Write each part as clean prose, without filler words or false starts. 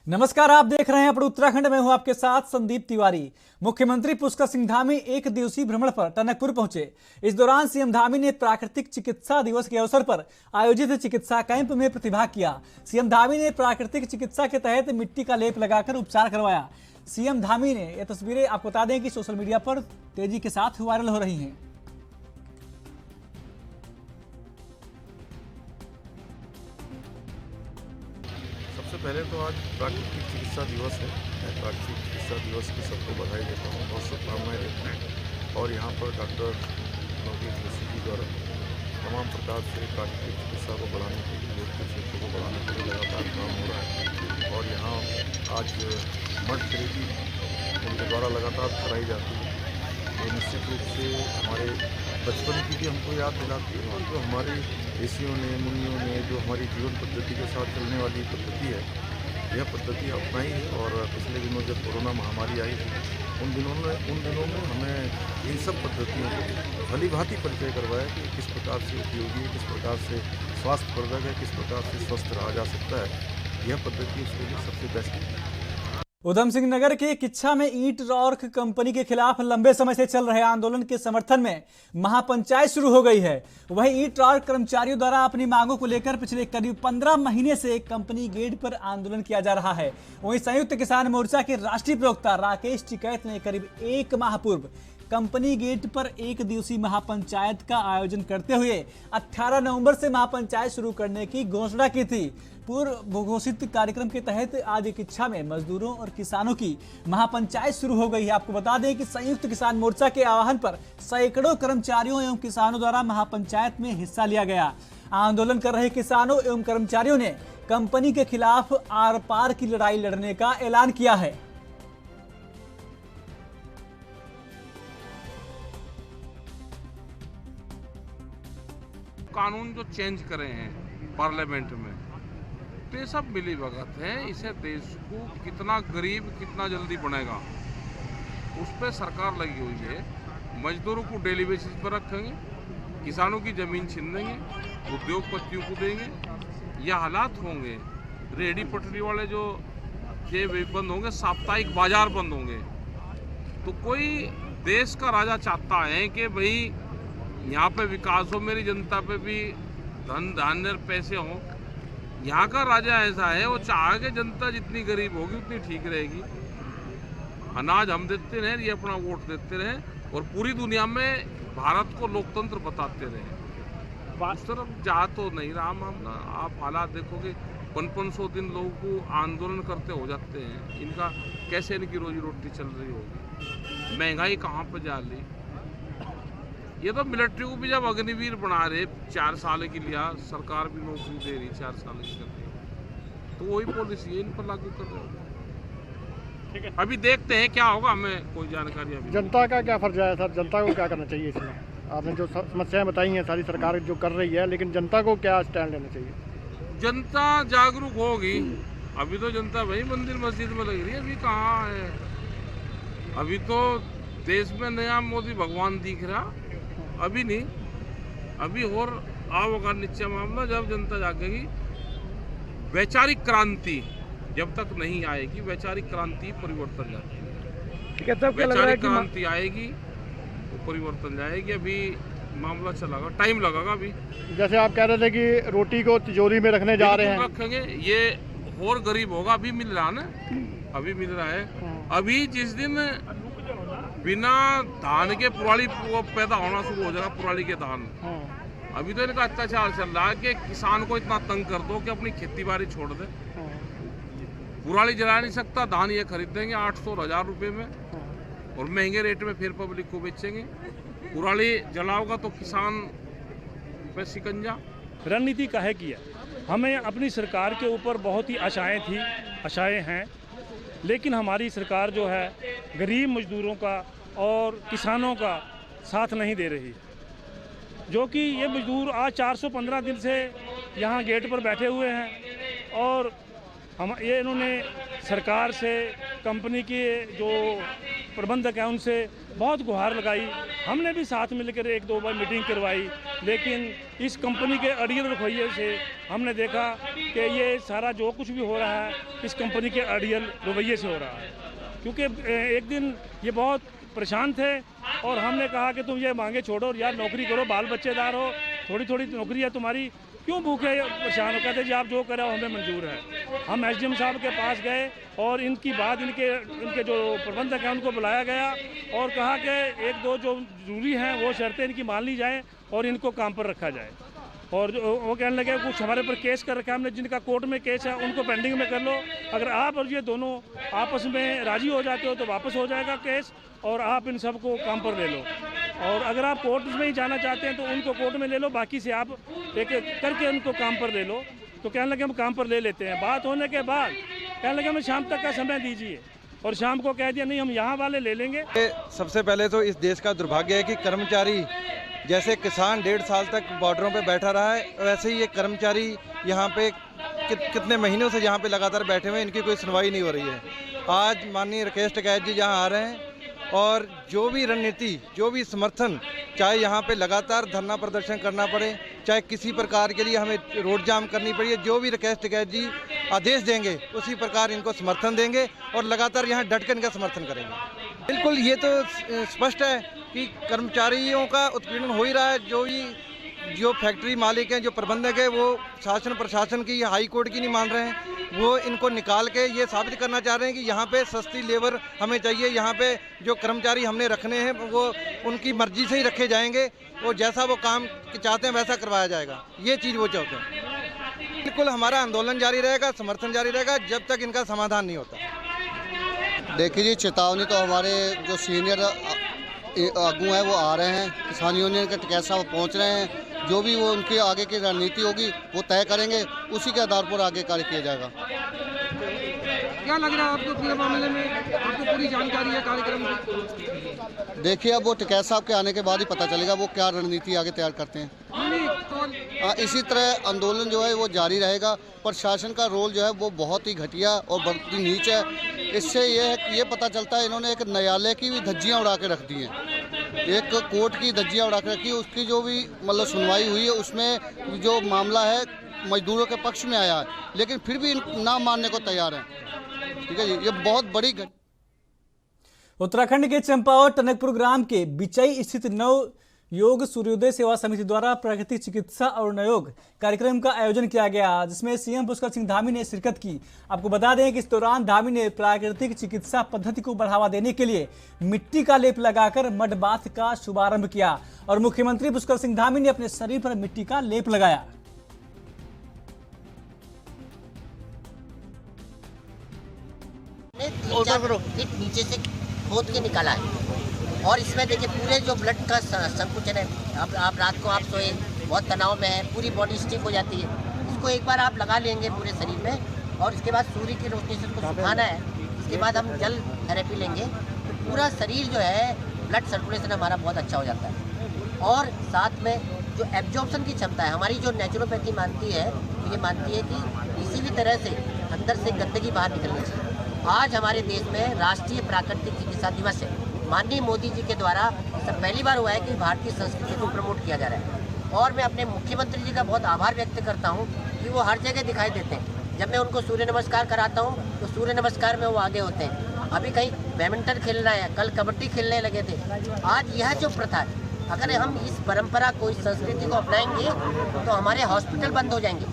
नमस्कार, आप देख रहे हैं अपने उत्तराखंड में। हूं आपके साथ संदीप तिवारी। मुख्यमंत्री पुष्कर सिंह धामी एक दिवसीय भ्रमण पर टनकपुर पहुंचे। इस दौरान सीएम धामी ने प्राकृतिक चिकित्सा दिवस के अवसर पर आयोजित चिकित्सा कैंप में प्रतिभाग किया। सीएम धामी ने प्राकृतिक चिकित्सा के तहत मिट्टी का लेप लगाकर उपचार करवाया। सीएम धामी ने यह तस्वीरें आपको बता दें कि सोशल मीडिया पर तेजी के साथ वायरल हो रही हैं। सबसे पहले तो आज प्राकृतिक चिकित्सा दिवस है। मैं प्राकृतिक चिकित्सा दिवस की सबको बधाई देता हूँ, बहुत शुभकामनाएं देता हूँ। और यहाँ पर डॉक्टर नवदीप जोशी जी द्वारा तमाम प्रकार से प्राकृतिक चिकित्सा को बढ़ाने के लिए, योग के क्षेत्र को बढ़ाने के लिए लगातार काम हो रहा है। और यहाँ आज मड थेरेपी उनके द्वारा लगातार कराई जाती है। तो निश्चित रूप से हमारे बचपन की भी हमको याद दिलाती है, और जो हमारे ऋषियों ने, मुनियों ने जो हमारी जीवन पद्धति के साथ चलने वाली पद्धति है, यह पद्धति अपनाई है। और पिछले दिनों जब कोरोना महामारी आई थी, उन दिनों में हमें इन सब पद्धतियों को भली भांति परिचय करवाया कि किस प्रकार से उपयोगी है, किस प्रकार से स्वास्थ्यवर्धक है, किस प्रकार से स्वस्थ रहा जा सकता है। यह पद्धति उसके लिए सबसे बेस्ट है। उधम सिंह नगर के किच्छा में ईंट रॉक कंपनी के खिलाफ लंबे समय से चल रहे आंदोलन के समर्थन में महापंचायत शुरू हो गई है। वहीं ईंट रॉक कर्मचारियों द्वारा अपनी मांगों को लेकर पिछले करीब 15 महीने से कंपनी गेट पर आंदोलन किया जा रहा है। वहीं संयुक्त किसान मोर्चा के राष्ट्रीय प्रवक्ता राकेश टिकैत ने करीब एक माह पूर्व कंपनी गेट पर एक दिवसीय महापंचायत का आयोजन करते हुए 18 नवंबर से महापंचायत शुरू करने की घोषणा की थी। पूर्व घोषित कार्यक्रम के तहत आज किच्छा में मजदूरों और किसानों की महापंचायत शुरू हो गई है। आपको बता दें कि संयुक्त किसान मोर्चा के आह्वान पर सैकड़ों कर्मचारियों एवं किसानों द्वारा महापंचायत में हिस्सा लिया गया। आंदोलन कर रहे किसानों एवं कर्मचारियों ने कंपनी के खिलाफ आर पार की लड़ाई लड़ने का ऐलान किया है। कानून जो चेंज करे हैं पार्लियामेंट में, तो ये सब मिली भगत है। इसे देश को कितना गरीब कितना जल्दी बनेगा उस पर सरकार लगी हुई है। मजदूरों को डेली बेसिस पर रखेंगे, किसानों की ज़मीन छीन देंगे, उद्योगपतियों को देंगे। यह हालात होंगे। रेहड़ी पटरी वाले जो थे वे बंद होंगे, साप्ताहिक बाजार बंद होंगे। तो कोई देश का राजा चाहता है कि भाई यहाँ पे विकास हो, मेरी जनता पे भी धन धान्य पैसे हों। यहाँ का राजा ऐसा है, वो चाहे कि जनता जितनी गरीब होगी उतनी ठीक रहेगी। अनाज हम देते रहे, ये अपना वोट देते रहे, और पूरी दुनिया में भारत को लोकतंत्र बताते रहे। उस तरफ जा तो नहीं रहा मामला। आप हालात देखोगे, 500 दिन लोगों को आंदोलन करते हो जाते हैं। इनका कैसे इनकी रोजी रोटी चल रही होगी? महंगाई कहाँ पर जा रही? ये तो मिलिट्री को भी जब अग्निवीर बना रहे 4 साल के लिए, सरकार भी नौकरी दे रही 4 साल की कर रही, तो वही पॉलिसी है इन पर लागू कर रहे हो। ठीक है, अभी देखते हैं क्या होगा, हमें कोई जानकारी अभी। जनता का क्या फर्ज है सर? जनता को क्या करना चाहिए इसमें? आपने जो समस्याएं बताई हैं सारी सरकार जो कर रही है, लेकिन जनता को क्या स्टैंड लेना चाहिए? जनता जागरूक होगी। अभी तो जनता भाई मंदिर मस्जिद में लग रही है, अभी कहाँ है? अभी तो देश में नया मोदी भगवान दिख रहा, अभी नहीं। अभी और आओगा नीचे मामला, जब जनता जागेगी। वैचारिक क्रांति जब तक नहीं आएगी, वैचारिक क्रांति परिवर्तन जाती है। ठीक है, तब क्या लग रहा है वैचारिक कि क्रांति आएगी तो परिवर्तन जाएगी। अभी मामला चलेगा, टाइम लगेगा। अभी जैसे आप कह रहे थे कि रोटी को तिजोरी में रखने जा रहे हैं, रखेंगे। ये और गरीब होगा, अभी मिल रहा ना, अभी मिल रहा है। अभी जिस दिन बिना धान के पुराली पैदा होना शुरू हो जाएगा, पुराली के धान। अभी तो इनका अत्याचार चल रहा है कि किसान को इतना तंग कर दो कि अपनी खेती बाड़ी छोड़ दे। पुराली जला नहीं सकता, धान ये खरीद देंगे 800 और 1000 रुपये में, और महंगे रेट में फिर पब्लिक को बेचेंगे। पुराली जलाओगा तो किसान पे शिकंजा। रणनीति काहे की है? हमें अपनी सरकार के ऊपर बहुत ही आशाएं हैं, लेकिन हमारी सरकार जो है गरीब मजदूरों का और किसानों का साथ नहीं दे रही। जो कि ये मजदूर आज 415 दिन से यहाँ गेट पर बैठे हुए हैं, और ये इन्होंने सरकार से, कंपनी के जो प्रबंधक हैं उनसे बहुत गुहार लगाई। हमने भी साथ मिलकर 1-2 बार मीटिंग करवाई, लेकिन इस कंपनी के अड़ियल रवैये से हमने देखा कि ये सारा जो कुछ भी हो रहा है इस कंपनी के अड़ियल रवैये से हो रहा है। क्योंकि एक दिन ये बहुत परेशान थे और हमने कहा कि तुम ये मांगे छोड़ो और यार नौकरी करो, बाल बच्चेदार हो, थोड़ी थोड़ी नौकरी है तुम्हारी, क्यों भूखे परेशान हो। कहते जी आप जो करो हमें मंजूर है। हम एसडीएम साहब के पास गए और इनकी बात इनके जो प्रबंधक हैं उनको बुलाया गया और कहा कि एक दो जो जरूरी हैं वो शर्तें इनकी मान ली जाएँ और इनको काम पर रखा जाए। और वो कहने लगे कुछ हमारे ऊपर केस कर रखा है हमने, जिनका कोर्ट में केस है उनको पेंडिंग में कर लो, अगर आप और ये दोनों आपस में राजी हो जाते हो तो वापस हो जाएगा केस और आप इन सबको काम पर ले लो। और अगर आप कोर्ट में ही जाना चाहते हैं तो उनको कोर्ट में ले लो, बाकी से आप एक एक करके उनको काम पर ले लो। तो कहने लगे हम काम पर ले लेते हैं। बात होने के बाद कहने लगे हमें शाम तक का समय दीजिए और शाम को कह दिया नहीं हम यहाँ वाले ले लेंगे। सबसे पहले तो इस देश का दुर्भाग्य है कि कर्मचारी, जैसे किसान 1.5 साल तक बॉर्डरों पे बैठा रहा है, वैसे ही ये कर्मचारी यहाँ पे कितने महीनों से यहाँ पे लगातार बैठे हुए हैं, इनकी कोई सुनवाई नहीं हो रही है। आज माननीय राकेश टिकैत जी यहाँ आ रहे हैं और जो भी रणनीति, जो भी समर्थन, चाहे यहाँ पे लगातार धरना प्रदर्शन करना पड़े, चाहे किसी प्रकार के लिए हमें रोड जाम करनी पड़ी, जो भी राकेश टिकैत जी आदेश देंगे उसी प्रकार इनको समर्थन देंगे और लगातार यहाँ डट कर इनका समर्थन करेंगे। बिल्कुल, ये तो स्पष्ट है कि कर्मचारियों का उत्पीड़न हो ही रहा है। जो फैक्ट्री मालिक हैं, जो प्रबंधक है, वो शासन प्रशासन की, हाई कोर्ट की नहीं मान रहे हैं। वो इनको निकाल के ये साबित करना चाह रहे हैं कि यहाँ पे सस्ती लेबर हमें चाहिए, यहाँ पे जो कर्मचारी हमने रखने हैं वो उनकी मर्जी से ही रखे जाएंगे, वो जैसा वो काम चाहते हैं वैसा करवाया जाएगा। ये चीज़ वो चाहते हैं। बिल्कुल हमारा आंदोलन जारी रहेगा, समर्थन जारी रहेगा जब तक इनका समाधान नहीं होता। देखिए जी, चेतावनी तो हमारे जो सीनियर आगू हैं वो आ रहे हैं, किसान यूनियन के टिकैत साहब पहुँच रहे हैं। जो भी वो उनकी आगे की रणनीति होगी वो तय करेंगे, उसी के आधार पर आगे कार्य किया जाएगा। क्या लग रहा है आपको पूरे मामले में? आपको पूरी जानकारी है कार्यक्रम की? देखिए, अब वो टिकैत साहब के आने के बाद ही पता चलेगा वो क्या रणनीति आगे तैयार करते हैं। इसी तरह आंदोलन जो है वो जारी रहेगा। प्रशासन का रोल जो है वो बहुत ही घटिया और बहुत ही नीच है। इससे ये पता चलता है इन्होंने एक न्यायालय की भी धज्जियाँ उड़ा के रख दी हैं, एक कोर्ट की धज्जियाँ उड़ा के रखी। उसकी जो भी मतलब सुनवाई हुई है उसमें जो मामला है मजदूरों के पक्ष में आया है, लेकिन फिर भी ना मानने को तैयार है। ठीक है जी, ये बहुत बड़ी उत्तराखंड के चंपावत टनकपुर ग्राम के बिचई स्थित नव योग सूर्योदय सेवा समिति द्वारा प्राकृतिक चिकित्सा और नयोग कार्यक्रम का आयोजन किया गया, जिसमें सीएम पुष्कर सिंह धामी ने शिरकत की। आपको बता दें कि इस दौरान धामी ने प्राकृतिक चिकित्सा पद्धति को बढ़ावा देने के लिए मिट्टी का लेप लगाकर मड बाथ का शुभारंभ किया और मुख्यमंत्री पुष्कर सिंह धामी ने अपने शरीर पर मिट्टी का लेप लगाया। नीचे से खोद के निकाला है और इसमें देखिए पूरे जो ब्लड का संकुचन है, अब आप रात को आप सोए बहुत तनाव में है, पूरी बॉडी स्टिफ हो जाती है। इसको एक बार आप लगा लेंगे पूरे शरीर में और इसके बाद सूर्य की रोशनी से उसको सुखाना है। इसके बाद हम जल थेरेपी लेंगे तो पूरा शरीर जो है ब्लड सर्कुलेशन हमारा बहुत अच्छा हो जाता है। और साथ में जो एब्जॉर्प्शन की क्षमता है, हमारी जो नेचुरोपैथी मानती है तो ये मानती है कि किसी भी तरह से अंदर से गंदगी बाहर निकलनी चाहिए। आज हमारे देश में राष्ट्रीय प्राकृतिक चिकित्सा दिवस है। माननीय मोदी जी के द्वारा सब पहली बार हुआ है कि भारतीय संस्कृति को प्रमोट किया जा रहा है और मैं अपने मुख्यमंत्री जी का बहुत आभार व्यक्त करता हूँ कि वो हर जगह दिखाई देते हैं। जब मैं उनको सूर्य नमस्कार कराता हूँ तो सूर्य नमस्कार में वो आगे होते हैं। अभी कहीं बैडमिंटन खेलना है, कल कबड्डी खेलने लगे थे। आज यह जो प्रथा है, अगर हम इस परंपरा को, इस संस्कृति को अपनाएंगे तो हमारे हॉस्पिटल बंद हो जाएंगे।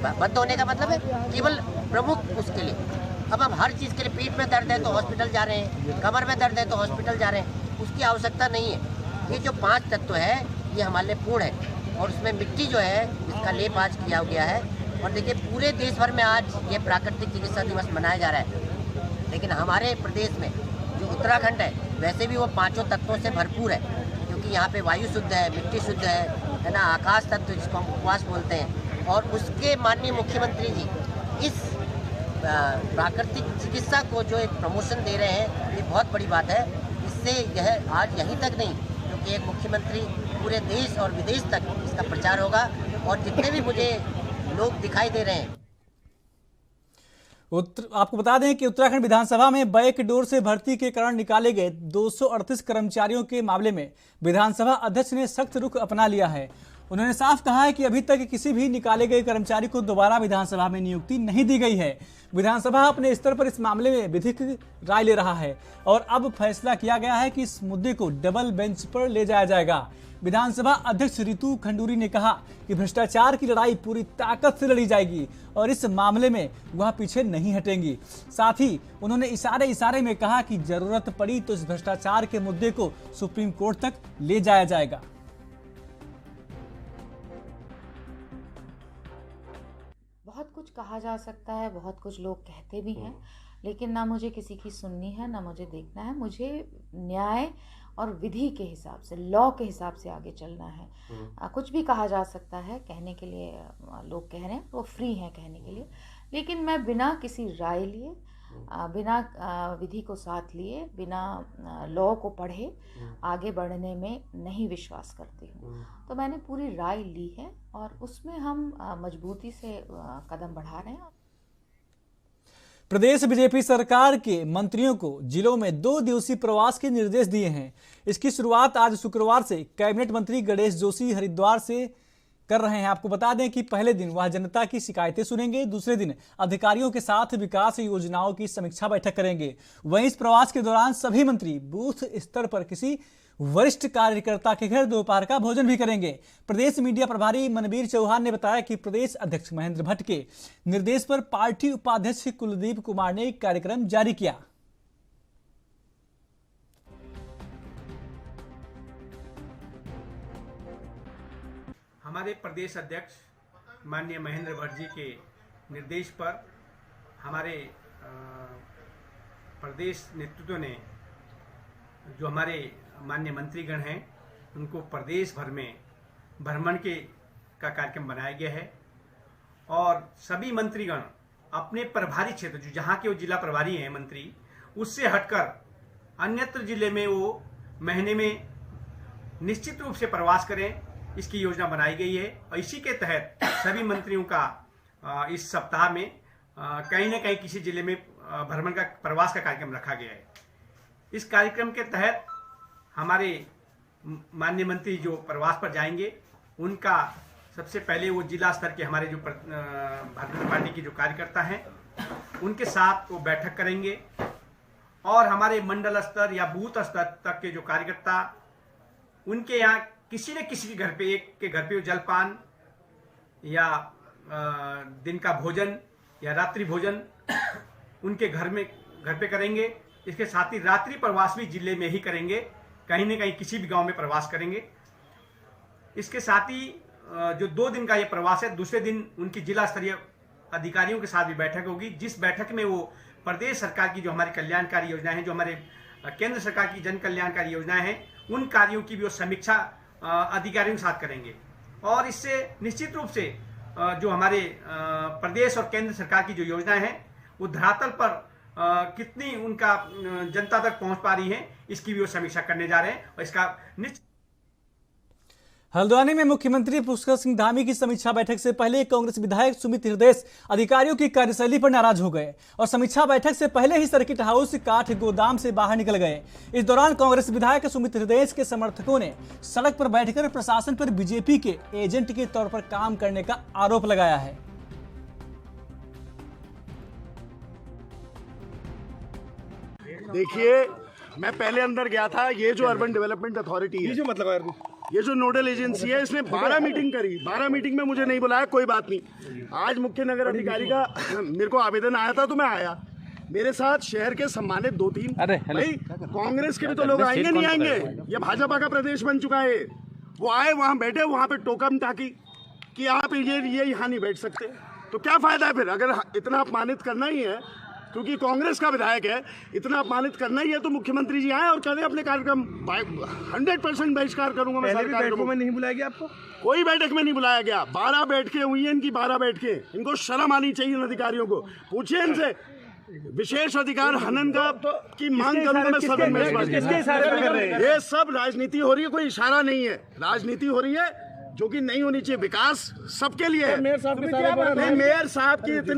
बंद होने का मतलब है केवल प्रमुख उसके लिए। अब हम हर चीज़ के लिए, पेट में दर्द है तो हॉस्पिटल जा रहे हैं, कमर में दर्द है तो हॉस्पिटल जा रहे हैं, उसकी आवश्यकता नहीं है। ये जो 5 तत्व है ये हमारे लिए पूर्ण है और उसमें मिट्टी जो है इसका लेप आज किया गया है। और देखिए पूरे देश भर में आज ये प्राकृतिक चिकित्सा दिवस मनाया जा रहा है, लेकिन हमारे प्रदेश में जो उत्तराखंड है वैसे भी वो 5 तत्वों से भरपूर है, क्योंकि यहाँ पे वायु शुद्ध है, मिट्टी शुद्ध है ना, आकाश तत्व जिसको हम उपवास बोलते हैं। और उसके माननीय मुख्यमंत्री जी इस प्राकृतिक चिकित्सा को जो एक प्रमोशन दे रहे हैं, ये बहुत बड़ी बात है। इससे यह आज यहीं तक नहीं, क्योंकि एक मुख्यमंत्री पूरे देश और विदेश तक इसका प्रचार होगा। और जितने भी मुझे लोग दिखाई दे रहे हैं, आपको बता दें कि उत्तराखंड विधानसभा में बैकडोर से भर्ती के कारण निकाले गए 238 कर्मचारियों के मामले में विधानसभा अध्यक्ष ने सख्त रुख अपना लिया है उन्होंने साफ कहा है कि अभी तक किसी भी निकाले गए कर्मचारी को दोबारा विधानसभा में नियुक्ति नहीं दी गई है। विधानसभा अपने स्तर पर इस मामले में विधिक राय ले रहा है और अब फैसला किया गया है कि इस मुद्दे को डबल बेंच पर ले जाया जाएगा। विधानसभा अध्यक्ष रितु खंडूरी ने कहा कि भ्रष्टाचार की लड़ाई पूरी ताकत से लड़ी जाएगी और इस मामले में वह पीछे नहीं हटेंगी। साथ ही उन्होंने इशारे में कहा कि जरूरत पड़ी तो इस भ्रष्टाचार के मुद्दे को सुप्रीम कोर्ट तक ले जाया जाएगा। बहुत कुछ कहा जा सकता है, बहुत कुछ लोग कहते भी हैं, लेकिन ना मुझे किसी की सुननी है ना मुझे देखना है। मुझे न्याय और विधि के हिसाब से, लॉ के हिसाब से आगे चलना है। कुछ भी कहा जा सकता है, कहने के लिए लोग कह रहे हैं, वो फ्री हैं कहने के लिए, लेकिन मैं बिना किसी राय लिए, बिना विधि को साथ लिए, बिना लॉ को पढ़े आगे बढ़ने में नहीं विश्वास करती हूँ। तो मैंने पूरी राय ली है और उसमें हम मजबूती से कदम बढ़ा रहे हैं। प्रदेश बीजेपी सरकार के मंत्रियों को जिलों में 2 दिवसीय प्रवास के निर्देश दिए हैं। इसकी शुरुआत आज शुक्रवार से कैबिनेट मंत्री गणेश जोशी हरिद्वार से कर रहे हैं। आपको बता दें कि पहले दिन वह जनता की शिकायतें सुनेंगे, दूसरे दिन अधिकारियों के साथ विकास योजनाओं की समीक्षा बैठक करेंगे। वहीं इस प्रवास के दौरान सभी मंत्री बूथ स्तर पर किसी वरिष्ठ कार्यकर्ता के घर दोपहर का भोजन भी करेंगे। प्रदेश मीडिया प्रभारी मनबीर चौहान ने बताया कि प्रदेश अध्यक्ष महेंद्र भट्ट के निर्देश पर पार्टी उपाध्यक्ष कुलदीप कुमार ने एक कार्यक्रम जारी किया। हमारे प्रदेश अध्यक्ष माननीय महेंद्र भट्ट जी के निर्देश पर हमारे प्रदेश नेतृत्व ने, जो हमारे माननीय मंत्रीगण हैं, उनको प्रदेश भर में भ्रमण का कार्यक्रम बनाया गया है और सभी मंत्रीगण अपने प्रभारी क्षेत्र, जो जहाँ के वो जिला प्रभारी हैं मंत्री, उससे हटकर अन्यत्र जिले में वो महीने में निश्चित रूप से प्रवास करें, इसकी योजना बनाई गई है। और इसी के तहत सभी मंत्रियों का इस सप्ताह में कहीं न कहीं किसी जिले में भ्रमण का प्रवास का कार्यक्रम रखा गया है। इस कार्यक्रम के तहत हमारे माननीय मंत्री जो प्रवास पर जाएंगे, उनका सबसे पहले वो जिला स्तर के हमारे जो भारतीय जनता पार्टी के जो कार्यकर्ता हैं, उनके साथ वो बैठक करेंगे और हमारे मंडल स्तर या बूथ स्तर तक के जो कार्यकर्ता, उनके यहाँ किसी न किसी के घर पे, एक के घर पे जलपान या दिन का भोजन या रात्रि भोजन उनके घर पे करेंगे। इसके साथ ही रात्रि प्रवास भी जिले में ही करेंगे, कहीं न कहीं किसी भी गांव में प्रवास करेंगे। इसके साथ ही जो 2 दिन का ये प्रवास है, दूसरे दिन उनकी जिला स्तरीय अधिकारियों के साथ भी बैठक होगी, जिस बैठक में वो प्रदेश सरकार की जो हमारी कल्याणकारी योजनाएं हैं, जो हमारे केंद्र सरकार की जन कल्याणकारी योजनाएं हैं, उन कार्यों की भी वो समीक्षा अधिकारियों के साथ करेंगे। और इससे निश्चित रूप से जो हमारे प्रदेश और केंद्र सरकार की जो योजनाएं हैं, वो धरातल पर कितनी उनका जनता तक पहुंच पा रही है, इसकी भी वो समीक्षा करने जा रहे हैं। और इसका हल्द्वानी में मुख्यमंत्री पुष्कर सिंह धामी की समीक्षा बैठक से पहले कांग्रेस विधायक सुमित हृदय अधिकारियों की कार्यशैली पर नाराज हो गए और समीक्षा बैठक से पहले ही सर्किट हाउस काठ गोदाम से बाहर निकल गए। इस दौरान कांग्रेस विधायक सुमित हृदय के समर्थकों ने सड़क पर बैठकर प्रशासन पर बीजेपी के एजेंट के तौर पर काम करने का आरोप लगाया है। देखिए, मैं पहले अंदर गया था, ये जो अर्बन डेवलपमेंट अथॉरिटी है, ये जो नोडल एजेंसी है, इसने 12 मीटिंग करी। 12 मीटिंग में मुझे नहीं बुलाया, कोई बात नहीं। आज मुख्य नगर अधिकारी का मेरे को आवेदन आया था तो मैं आया। मेरे साथ शहर के सम्मानित 2-3 भाई कांग्रेस के भी तो लोग आएंगे, नहीं आएंगे? ये भाजपा का प्रदेश बन चुका है। वो आए, वहाँ बैठे, वहाँ पे टोकन टाकी कि आप ये यहाँ नहीं बैठ सकते। तो क्या फायदा है फिर? अगर इतना अपमानित करना ही है, क्योंकि कांग्रेस का विधायक है, इतना अपमानित करना ही है, तो मुख्यमंत्री जी आए और करें अपने कार्यक्रम। 100% बहिष्कार करूंगा मैं। सारे कार्यक्रमों में नहीं बुलाया गया आपको? कोई बैठक में नहीं बुलाया गया। 12 बैठकें हुई हैं इनकी, 12 बैठकें। इनको शर्म आनी चाहिए इन अधिकारियों को। पूछिए इनसे, विशेष अधिकार हनन का की मांग करूंगा मैं सदन में। ये सब राजनीति हो रही है, कोई इशारा नहीं है। राजनीति हो रही है। जो कि नहीं होनी चाहिए। विकास सबके लिए है। मेयर साहब के सारे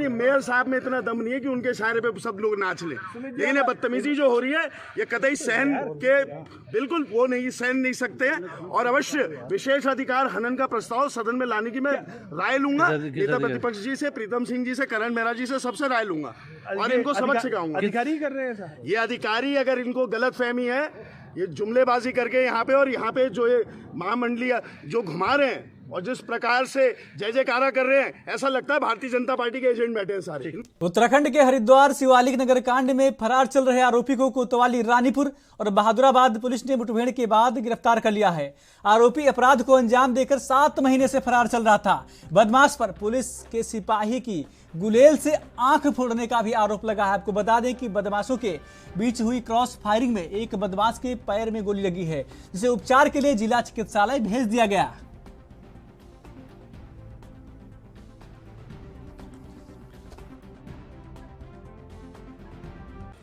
मेयर साहब में इतना दम नहीं है कि उनके इशारे पे सब लोग नाच लें, लेकिन ये बदतमीजी जो हो रही है ये कतई सहन के बिल्कुल वो नहीं सहन नहीं सकते हैं। और अवश्य विशेष अधिकार हनन का प्रस्ताव सदन में लाने की मैं राय लूंगा, नेता प्रतिपक्ष जी से, प्रीतम सिंह जी से, करण मेहरा जी से, सबसे राय लूंगा और इनको सबक सिखाऊंगा। अधिकारी कर रहे हैं सर, ये अधिकारी अगर इनको गलत फहमी है, ये जुमलेबाजी करके यहाँ पे और यहाँ पे जो ये महामंडली जो घुमा रहे हैं और जिस प्रकार से जय जयकारा कर रहे हैं, ऐसा लगता है भारतीय जनता पार्टी के एजेंट बैठे हैं सारे। उत्तराखंड के हरिद्वार शिवालिक नगर कांड में फरार चल रहे आरोपी को कोतवाली, रानीपुर और बहादुराबाद पुलिस ने मुठभेड़ के बाद गिरफ्तार कर लिया है। आरोपी अपराध को अंजाम देकर 7 महीने से फरार चल रहा था। बदमाश पर पुलिस के सिपाही की गुलेल से आंख फोड़ने का भी आरोप लगा है। आपको बता दें कि बदमाशों के बीच हुई क्रॉस फायरिंग में एक बदमाश के पैर में गोली लगी है, जिसे उपचार के लिए जिला चिकित्सालय भेज दिया गया।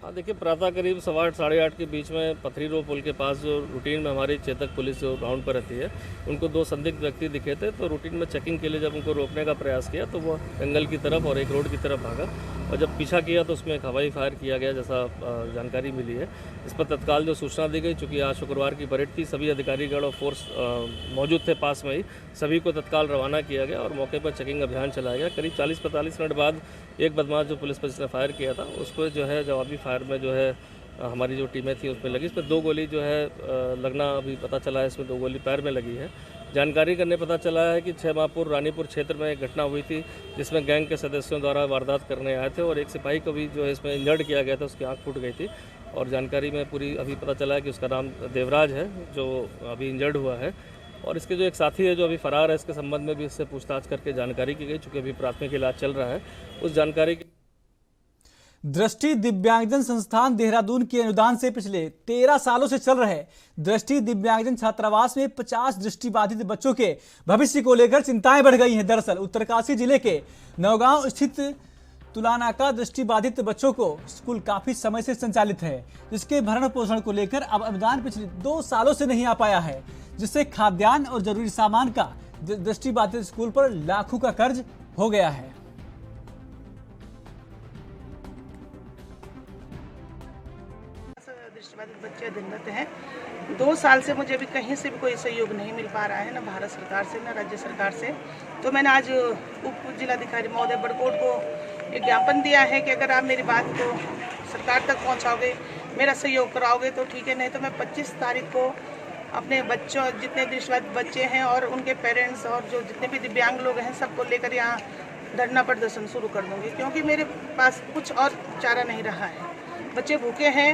हाँ देखिए, प्रातः करीब 8:15 साढ़े 8 के बीच में पथरी रो पुल के पास जो रूटीन में हमारी चेतक पुलिस जो राउंड पर रहती है, उनको 2 संदिग्ध व्यक्ति दिखे थे। तो रूटीन में चेकिंग के लिए जब उनको रोकने का प्रयास किया तो वो जंगल की तरफ और एक रोड की तरफ भागा और जब पीछा किया तो उसमें एक हवाई फायर किया गया, जैसा जानकारी मिली है। इस पर तत्काल जो सूचना दी गई, चूँकि आज शुक्रवार की परेड थी, सभी अधिकारीगण और फोर्स मौजूद थे पास में ही, सभी को तत्काल रवाना किया गया और मौके पर चेकिंग अभियान चलाया गया। करीब 40-45 मिनट बाद एक बदमाश जो पुलिस पर जिसने फायर किया था, उस पर जो है जवाबी फायर में जो है हमारी जो टीमें थी उसमें लगी। इस पर 2 गोली जो है लगना अभी पता चला है, इसमें 2 गोली पैर में लगी है। जानकारी करने पता चला है कि 6 माहपुर रानीपुर क्षेत्र में एक घटना हुई थी जिसमें गैंग के सदस्यों द्वारा वारदात करने आए थे और एक सिपाही को भी जो है इसमें इंजर्ड किया गया था, उसकी आंख फूट गई थी। और जानकारी में पूरी अभी पता चला है कि उसका नाम देवराज है, जो अभी इंजर्ड हुआ है। और इसके जो एक साथी है जो अभी फरार है, इसके संबंध में भी इससे पूछताछ करके जानकारी की गई, चूँकि अभी प्राथमिक इलाज चल रहा है। उस जानकारी की दृष्टि दिव्यांगजन संस्थान देहरादून के अनुदान से पिछले 13 सालों से चल रहे दृष्टि दिव्यांगजन छात्रावास में 50 दृष्टिबाधित बच्चों के भविष्य को लेकर चिंताएं बढ़ गई हैं। दरअसल उत्तरकाशी जिले के नौगांव स्थित तुलानाका दृष्टिबाधित बच्चों को स्कूल काफी समय से संचालित है, जिसके भरण पोषण को लेकर अब अनुदान पिछले 2 सालों से नहीं आ पाया है, जिससे खाद्यान्न और जरूरी सामान का दृष्टिबाधित स्कूल पर लाखों का कर्ज हो गया है। दृष्टिबाधित बच्चे अध्ययनरत हैं। 2 साल से मुझे अभी कहीं से भी कोई सहयोग नहीं मिल पा रहा है, ना भारत सरकार से, ना राज्य सरकार से। तो मैंने आज उप जिलाधिकारी महोदय बड़कोट को एक ज्ञापन दिया है कि अगर आप मेरी बात को सरकार तक पहुंचाओगे, मेरा सहयोग कराओगे तो ठीक है, नहीं तो मैं 25 तारीख को अपने बच्चों, जितने दृष्टिबाधित बच्चे हैं और उनके पेरेंट्स और जो जितने भी दिव्यांग लोग हैं, सबको लेकर यहाँ धरना प्रदर्शन शुरू कर दूँगी, क्योंकि मेरे पास कुछ और चारा नहीं रहा है। बच्चे भूखे हैं,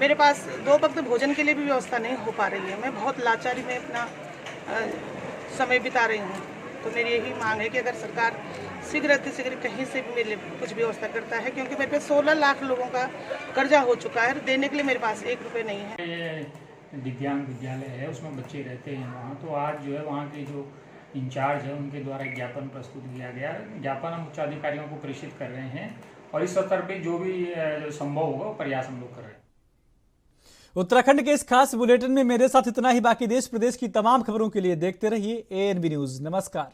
मेरे पास 2 वक्त भोजन के लिए भी व्यवस्था नहीं हो पा रही है। मैं बहुत लाचारी में अपना समय बिता रही हूँ। तो मेरी यही मांग है कि अगर सरकार शीघ्र अति शीघ्र कहीं से भी मेरे लिए कुछ व्यवस्था करता है, क्योंकि मेरे पे 16 लाख लोगों का कर्जा हो चुका है, देने के लिए मेरे पास 1 रुपये नहीं है। दिव्यांग विद्यालय है, उसमें बच्चे रहते हैं वहाँ। तो आज जो है वहाँ के जो इंचार्ज है उनके द्वारा ज्ञापन प्रस्तुत किया गया। ज्ञापन हम उच्चाधिकारियों को प्रेषित कर रहे हैं और इस स्तर पर जो भी संभव होगा वो प्रयास हम लोग कर रहे हैं। उत्तराखंड के इस खास बुलेटिन में मेरे साथ इतना ही। बाकी देश प्रदेश की तमाम खबरों के लिए देखते रहिए ANB न्यूज। नमस्कार।